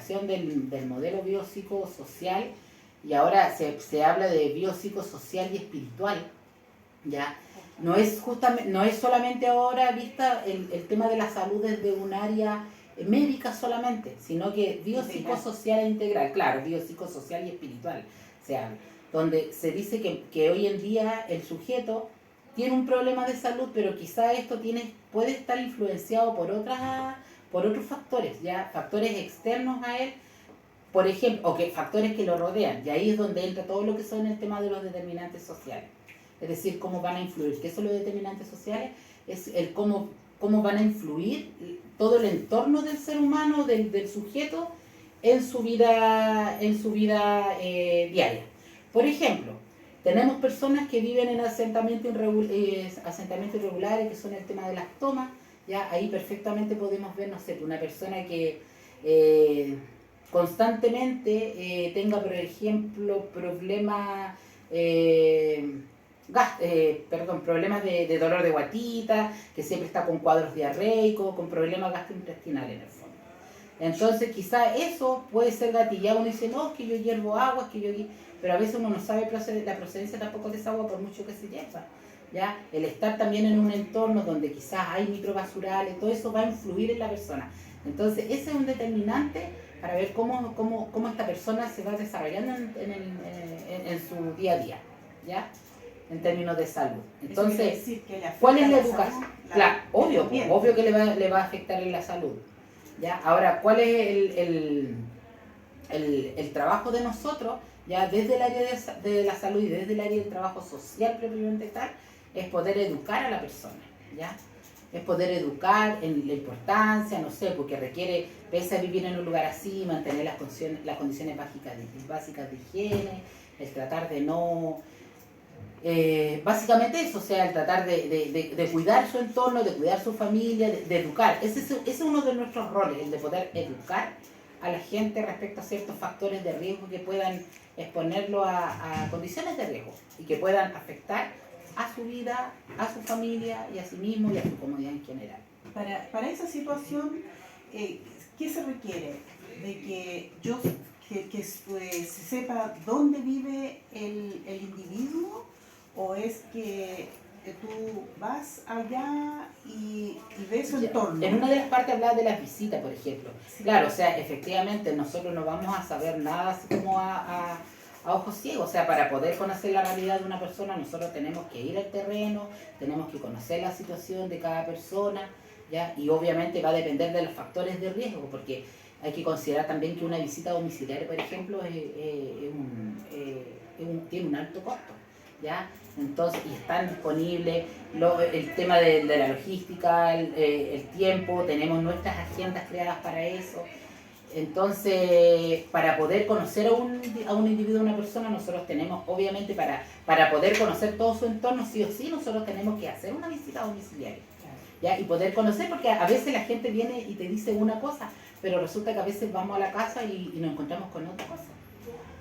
separación del modelo biopsicosocial, y ahora se habla de biopsicosocial y espiritual, ¿ya? No es solamente ahora vista el tema de la salud desde un área médica solamente, sino que biopsicosocial e integral, claro, biopsicosocial y espiritual, se habla, donde se dice que hoy en día el sujeto tiene un problema de salud, pero quizá esto puede estar influenciado por otros factores, ya factores externos a él, por ejemplo, factores que lo rodean, y ahí es donde entra todo lo que son el tema de los determinantes sociales. Es decir, cómo van a influir. ¿Qué son los determinantes sociales? Es el cómo van a influir todo el entorno del ser humano, del sujeto, en su vida diaria. Por ejemplo, tenemos personas que viven en asentamientos irregulares, que son el tema de las tomas. Ya ahí perfectamente podemos ver, no sé, una persona que constantemente tenga, por ejemplo, problemas problemas de dolor de guatita, que siempre está con cuadros diarreicos, con problemas gastrointestinales en el fondo. Entonces quizá eso puede ser gatillado. Uno dice, no, es que yo hiervo agua, es que yo... Pero a veces uno no sabe la procedencia tampoco de esa agua por mucho que se hierva. ¿Ya? El estar también en un entorno donde quizás hay microbasurales, todo eso va a influir en la persona. Entonces ese es un determinante para ver cómo esta persona se va desarrollando en su día a día, ¿ya? En términos de salud. Entonces, ¿cuál es la educación? Claro, obvio que le va a afectar en la salud, ¿ya? Ahora, ¿cuál es el trabajo de nosotros, ya desde el área de la salud y desde el área del trabajo social propiamente tal? Es poder educar a la persona, ¿ya? Es poder educar en la importancia, no sé, porque requiere, pese a vivir en un lugar así, mantener las condiciones básicas de higiene, el tratar de no... básicamente eso, o sea, el tratar de cuidar su entorno, de cuidar su familia, de educar. Ese es uno de nuestros roles, el de poder educar a la gente respecto a ciertos factores de riesgo que puedan exponerlo a condiciones de riesgo y que puedan afectar a su vida, a su familia y a sí mismo y a su comodidad en general. Para esa situación, ¿qué se requiere? De que se sepa dónde vive el individuo, o es que tú vas allá y ves su entorno. En una de las partes hablaba de las visitas, por ejemplo. Sí. Claro, o sea, efectivamente nosotros no vamos a saber nada así como a ojos ciegos. O sea, para poder conocer la realidad de una persona, nosotros tenemos que ir al terreno, tenemos que conocer la situación de cada persona, ¿ya? Y obviamente va a depender de los factores de riesgo, porque hay que considerar también que una visita domiciliaria, por ejemplo, tiene un alto costo, ¿ya? Entonces, y están disponibles el tema de la logística, el tiempo, tenemos nuestras agendas creadas para eso. Entonces, para poder conocer a un individuo, a una persona, nosotros tenemos, obviamente, para poder conocer todo su entorno, sí o sí, nosotros tenemos que hacer una visita domiciliaria, ¿ya? Y poder conocer, porque a veces la gente viene y te dice una cosa, pero resulta que a veces vamos a la casa y nos encontramos con otra cosa,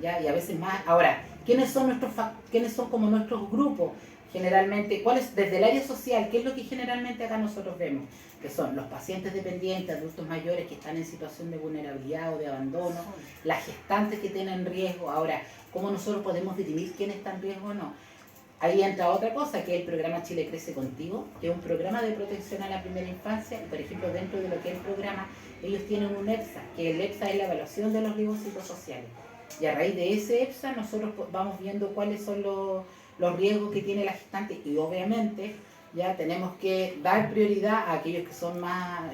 ¿ya? Y a veces más. Ahora, ¿quiénes son como nuestros grupos? Generalmente, desde el área social, qué es lo que generalmente acá nosotros vemos? Que son los pacientes dependientes, adultos mayores que están en situación de vulnerabilidad o de abandono, las gestantes que tienen riesgo. Ahora, ¿cómo nosotros podemos dirimir quién está en riesgo o no? Ahí entra otra cosa, que es el programa Chile Crece Contigo, que es un programa de protección a la primera infancia. Y por ejemplo, dentro de lo que es el programa, ellos tienen un EPSA, que el EPSA es la evaluación de los riesgos psicosociales. Y a raíz de ese EPSA nosotros vamos viendo cuáles son los riesgos que tiene la gestante, y obviamente ya tenemos que dar prioridad a aquellos que son más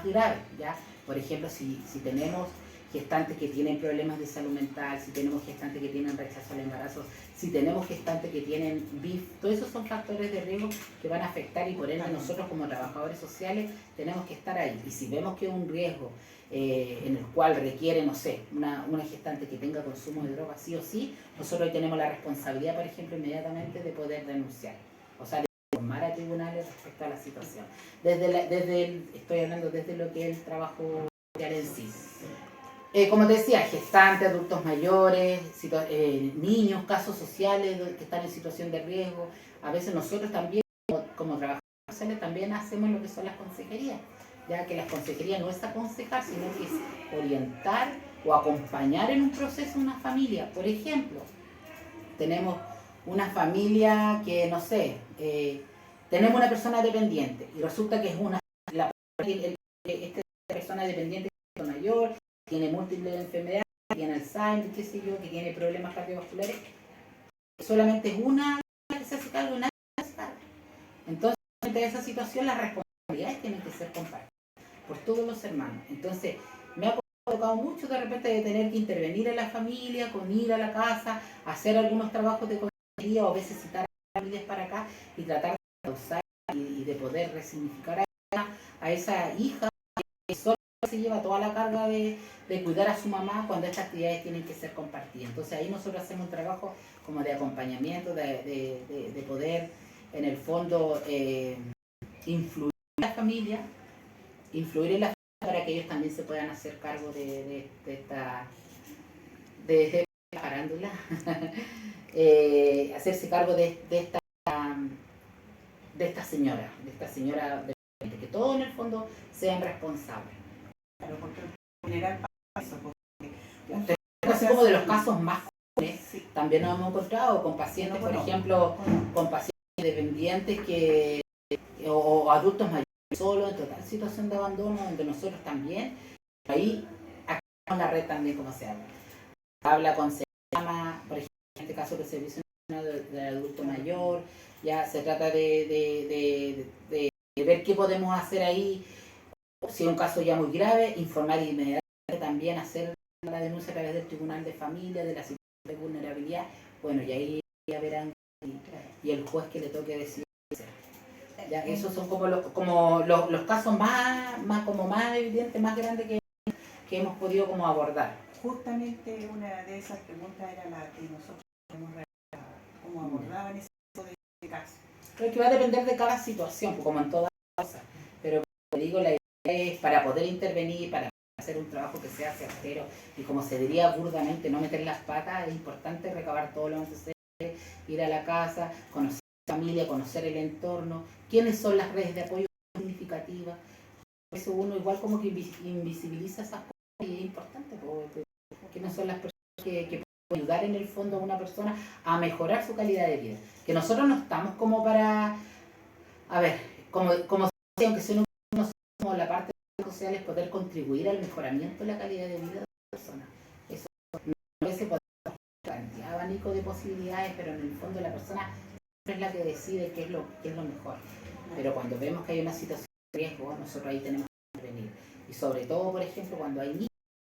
graves, ¿ya? Por ejemplo, si tenemos gestantes que tienen problemas de salud mental, si tenemos gestantes que tienen rechazo al embarazo, si tenemos gestantes que tienen BIF, todos esos son factores de riesgo que van a afectar, y por ende nosotros como trabajadores sociales tenemos que estar ahí. Y si vemos que es un riesgo en el cual requiere, no sé, una gestante que tenga consumo de drogas sí o sí, nosotros hoy tenemos la responsabilidad, por ejemplo, inmediatamente de poder denunciar, o sea, de informar a tribunales respecto a la situación. Estoy hablando desde lo que es el trabajo social en sí. Como te decía, gestantes, adultos mayores, niños, casos sociales que están en situación de riesgo. A veces nosotros también, como trabajadores sociales, también hacemos lo que son las consejerías. ya que la consejería no es aconsejar, sino que es orientar o acompañar en un proceso una familia. Por ejemplo, tenemos una familia que, no sé, tenemos una persona dependiente y resulta que es esta persona dependiente es mayor, tiene múltiples enfermedades, tiene Alzheimer, qué sé yo, que tiene problemas cardiovasculares, solamente es una que se hace cargo y nadie se hace cargo. Entonces, frente a esa situación, las responsabilidades tienen que ser compartidas por todos los hermanos. Entonces, me ha tocado mucho de repente de tener que intervenir en la familia, con ir a la casa, hacer algunos trabajos de consejería o a veces citar a las familias para acá y tratar de usar y de poder resignificar a esa hija que solo se lleva toda la carga de cuidar a su mamá cuando estas actividades tienen que ser compartidas. Entonces ahí nosotros hacemos un trabajo como de acompañamiento, de poder en el fondo influir en la familia, para que ellos también se puedan hacer cargo de esta farándula, hacerse cargo de esta señora, que todos en el fondo sean responsables. Claro, porque en general pasa eso, Así como de los casos más comunes, sí, también nos hemos encontrado con pacientes, por ejemplo, con pacientes dependientes o adultos mayores solos en total situación de abandono, donde nosotros también, ahí activamos la red también como se habla con SEAMA, por ejemplo, en este caso del servicio del adulto mayor, ya se trata de ver qué podemos hacer ahí, si es un caso ya muy grave, informar inmediatamente, también hacer la denuncia a través del Tribunal de Familia, de la situación de vulnerabilidad, bueno, y ahí ya verán y el juez que le toque decidir. Ya, esos son como los casos más evidentes, más grandes que hemos podido como abordar. Justamente una de esas preguntas era la que nosotros hemos realizado, cómo abordaban ese tipo de casos. Creo que va a depender de cada situación, como en todas las cosas, pero como digo, la idea es para poder intervenir, para hacer un trabajo que sea certero y como se diría burdamente, no meter las patas, es importante recabar todo lo antecedentes, ir a la casa, conocer la familia, conocer el entorno, quiénes son las redes de apoyo significativas. Por eso uno igual como que invisibiliza esas cosas y es importante, porque quiénes son las personas que pueden ayudar en el fondo a una persona a mejorar su calidad de vida. Que nosotros no estamos como para, a ver, como aunque si uno como la parte social es poder contribuir al mejoramiento de la calidad de vida de la persona. Eso a veces podemos plantear abanico de posibilidades, pero en el fondo la persona es la que decide qué es lo mejor. Pero cuando vemos que hay una situación de riesgo, nosotros ahí tenemos que intervenir. Y sobre todo, por ejemplo, cuando hay niños